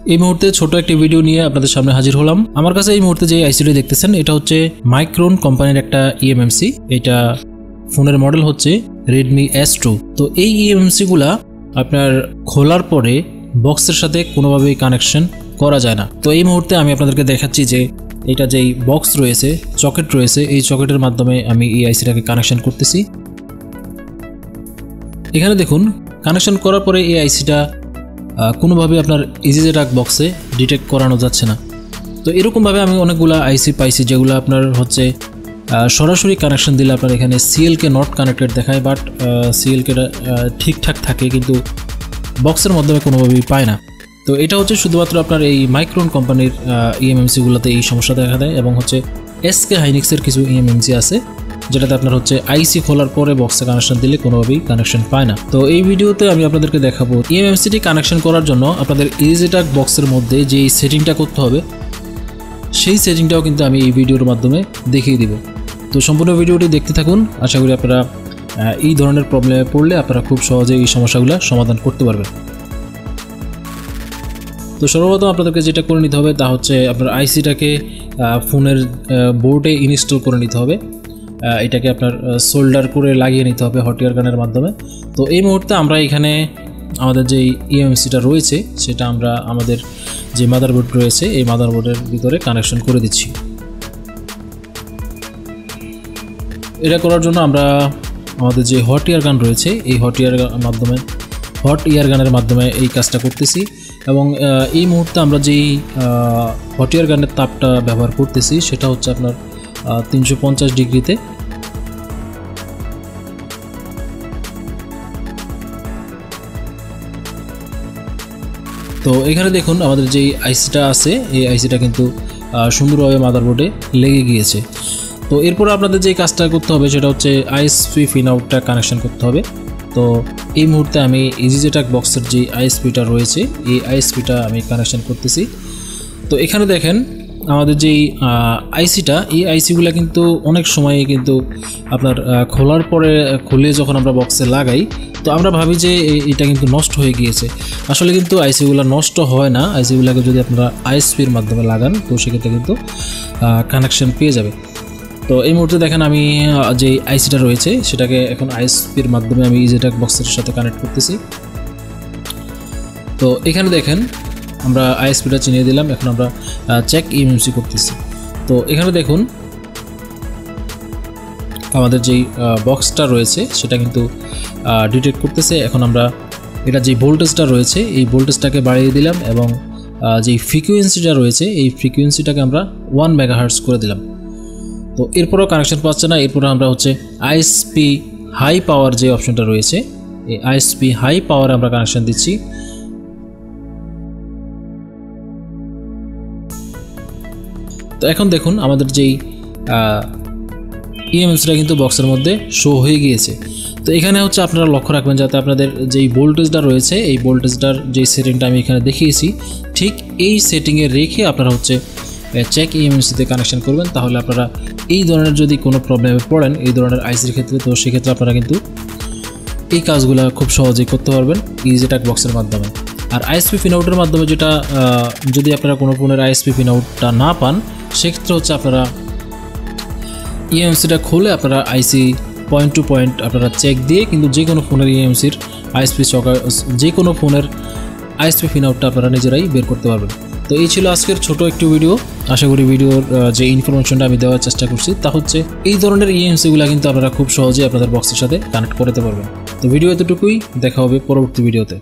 এই মুহূর্তে ছোট একটি ভিডিও নিয়ে আপনাদের সামনে হাজির হলাম। আমার কাছে এই মুহূর্তে যে আইসিটি দেখতেছেন এটা হচ্ছে মাইক্রন কোম্পানির একটা ইএমএমসি। এটা ফোনের মডেল হচ্ছে Redmi S2। তো এই ইএমএমসি গুলা আপনার খোলার পরে বক্সের সাথে কোনোভাবেই কানেকশন করা যায় না। তো এই মুহূর্তে আমি আপনাদেরকে দেখাচ্ছি যে এটা যেই বক্স রয়েছে, সকেট রয়েছে, এই সকেটের মাধ্যমে আমি এই আইসিটাকে কানেকশন করতেছি। এখানে দেখুন কানেকশন করার পরে এই আইসিটা কোনোভাবে আপনার Jtag বক্সে ডিটেক্ট করানো যাচ্ছে না। তো এরকমভাবে আমি অনেকগুলো আইসি পাইছি যেগুলো আপনার হচ্ছে সরাসরি কানেকশন দিলে আপনার এখানে CLK নট কানেক্টেড দেখায়, বাট CLK ঠিকঠাক থাকে কিন্তু বক্সের মাধ্যমে কোনোভাবেই পায় না। তো এটা হচ্ছে শুধুমাত্র আপনার এই মাইক্রন কোম্পানির ইএমএমসিগুলোতে এই সমস্যা দেখা দেয়, এবং হচ্ছে SK হাইনিক্সের কিছু ইএমএমসি আছে যেটাতে আপনার হচ্ছে আইসি খোলার পরে বক্সে কানেকশন দিলে কোনোভাবেই কানেকশন পায় না। তো এই ভিডিওতে আমি আপনাদেরকে দেখাবো ইএমএমসিটি কানেকশন করার জন্য আপনাদের Jtag বক্সের মধ্যে যে সেটিংটা করতে হবে সেই সেটিংটাও কিন্তু আমি এই ভিডিওর মাধ্যমে দেখিয়ে দিব। তো সম্পূর্ণ ভিডিওটি দেখতে থাকুন। আশা করি আপনারা এই ধরনের প্রবলেমে পড়লে আপনারা খুব সহজে এই সমস্যাগুলো সমাধান করতে পারবেন। তো সর্বপ্রথম আপনাদেরকে যেটা করে নিতে হবে তা হচ্ছে আপনার আইসিটাকে ফোনের বোর্ডে ইনস্টল করে নিতে হবে। এটাকে আপনার সোল্ডার করে লাগিয়ে নিতে হবে হট এয়ার গানের মাধ্যমে। তো এই মুহূর্তে আমরা এখানে আমাদের যে ইএমএমসিটা রয়েছে সেটা আমরা আমাদের যে মাদারবোর্ড রয়েছে এই মাদারবোর্ডের ভিতরে কানেকশন করে দিচ্ছি। এটা করার জন্য আমরা আমাদের যে হট এয়ার গান রয়েছে এই হট এয়ার গানের মাধ্যমে এই কাজটা করতেছি। এবং এই মুহূর্তে আমরা যেই হট এয়ার গানের তাপটা ব্যবহার করতেছি সেটা হচ্ছে আপনার 350 ডিগ্রিতে। তো এখানে দেখুন আমাদের যেই আইসিটা আছে এই আইসিটা কিন্তু সুন্দরভাবে মাদারবোর্ডে লেগে গিয়েছে। তো এরপর আপনাদের যে কাজটা করতে হবে সেটা হচ্ছে ISP পিন আউটটা কানেকশন করতে হবে। তো এই মুহূর্তে আমি Jtag বক্সের যে ISPটা রয়েছে এই ISPটা আমি কানেকশন করতেছি। তো এখানে দেখেন আমাদের যেই আইসিটা এই আইসিগুলো কিন্তু অনেক সময় কিন্তু আপনার খোলার পরে খুলে যখন আমরা বক্সে লাগাই তো আমরা ভাবি যে এটা কিন্তু নষ্ট হয়ে গিয়েছে। আসলে কিন্তু আইসিগুলো নষ্ট হয় না। আইসিগুলোকে যদি আপনারা ISPর মাধ্যমে লাগান তো সেক্ষেত্রে কিন্তু কানেকশন পেয়ে যাবে। তো এই মুহূর্তে দেখেন আমি যে আইসিটা রয়েছে সেটাকে এখন ISPর মাধ্যমে আমি Jtag বক্সের সাথে কানেক্ট করতেছি। তো এখানে দেখেন আমরা ISPটা চিনিয়ে দিলাম, এখন আমরা চেক EMMC করতেছি। তো এখানে দেখুন আমাদের যেই বক্সটা রয়েছে সেটা কিন্তু ডিটেক্ট করতেছে। এখন আমরা এটা যে ভোল্টেজটা রয়েছে এই ভোল্টেজটাকে বাড়িয়ে দিলাম এবং যেই ফ্রিকোয়েন্সিটা রয়েছে এই ফ্রিকোয়েন্সিটাকে আমরা 1 মেগাহার্টজ করে দিলাম। তো এরপরও কানেকশন পাচ্ছে না। এরপর আমরা হচ্ছে ISP হাই পাওয়ার যে অপশনটা রয়েছে এই ISP হাই পাওয়ার আমরা কানেকশন দিচ্ছি। তো এখন দেখুন আমাদের যেই ইএমএমসিটা কিন্তু বক্সের মধ্যে শো হয়ে গিয়েছে। তো এখানে হচ্ছে আপনারা লক্ষ্য রাখবেন যাতে আপনাদের যেই ভোল্টেজটা রয়েছে এই ভোল্টেজটার যেই সেটিংটা আমি এখানে দেখিয়েছি ঠিক এই সেটিংয়ে রেখে আপনারা হচ্ছে চেক ইএমএমসিতে কানেকশন করবেন। তাহলে আপনারা এই ধরনের যদি কোনো প্রবলেমে পড়েন এই ধরনের আইসির ক্ষেত্রে তো সেক্ষেত্রে আপনারা কিন্তু এই কাজগুলো খুব সহজেই করতে পারবেন Jtag বক্সের মাধ্যমে। আর ISP পিন আউটের মাধ্যমে যেটা যদি আপনারা কোনো ফোনের ISP পিন আউটটা না পান সেক্ষেত্রে হচ্ছে আপনারা ইএমএমসিটা খুলে আপনারা আইসি পয়েন্ট টু পয়েন্ট আপনারা চেক দিয়ে কিন্তু যে কোনো ফোনের ইএমএমসির যে কোনো ফোনের ISP পিন আউটটা আপনারা নিজেরাই বের করতে পারবেন। তো এই ছিল আজকের ছোট একটি ভিডিও। আশা করি ভিডিওর যে ইনফরমেশনটা আমি দেওয়ার চেষ্টা করছি তা হচ্ছে এই ধরনের ইএমএমসিগুলো কিন্তু আপনারা খুব সহজেই আপনাদের বক্সের সাথে কানেক্ট করতে পারবেন। তো ভিডিও এতটুকুই, দেখা হবে পরবর্তী ভিডিওতে।